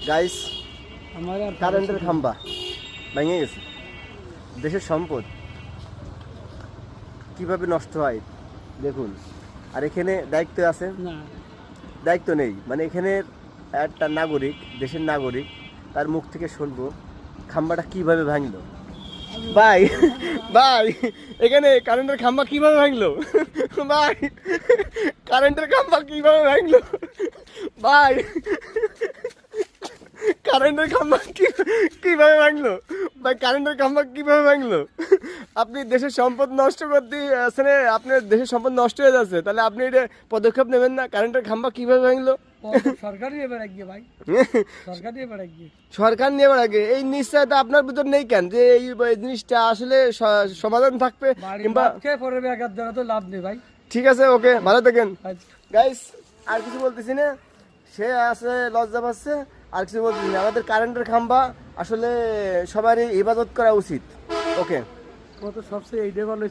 Guys কারেন্টের খাম্বা ভেঙে গেছে। দেশের সম্পদ কিভাবে নষ্ট হয় দেখুন। আর এখানে দায়িত্ব আছে না দায়িত্ব নেই, মানে এখানে একটা নাগরিক, দেশের নাগরিক, তার মুখ থেকে শুনবো খাম্বাটা কিভাবে ভাঙলো। ভাই ভাই এখানে কারেন্টের খাম্বা কিভাবে ভাঙলো? ভাই কারেন্টের খাম্বা কিভাবে ভাঙলো? ভাই কারেন্টের খাম্বা কিভাবে ভাঙলো? ভাই কারেন্টের খাম্বা কিভাবে ভাঙলো? আপনি দেশের সম্পদ নষ্ট করতে আসলে আপনার দেশের সম্পদ নষ্ট হয়ে যাচ্ছে, তাহলে আপনি এটা পদক্ষেপ নেবেন না? কারেন্টের খাম্বা কিভাবে ভাঙলো? সরকারই এবার একগে ভাই, সরকারই এবার একগে। সরকার নেওয়ার আগে এই নিশ্চয়তা আপনার ভিতর নেই কেন যে এই জিনিসটা আসলে সমাধান থাকবে কিংবা পরে ব্যাঘাত দেওয়া তো লাভ নেই ভাই। ঠিক আছে, ওকে, ভালো থাকেন আচ্ছা। গাইস। আর কিছু বলতেছি না, সে আছে লজ্জা পাচ্ছে, আর কিছু বলতেছি না। আমাদের কারেন্টের খাম্বা আসলে সবারই ইবাদত করা উচিত। ওকে, ও তো সবচেয়ে এইটাই ভালো।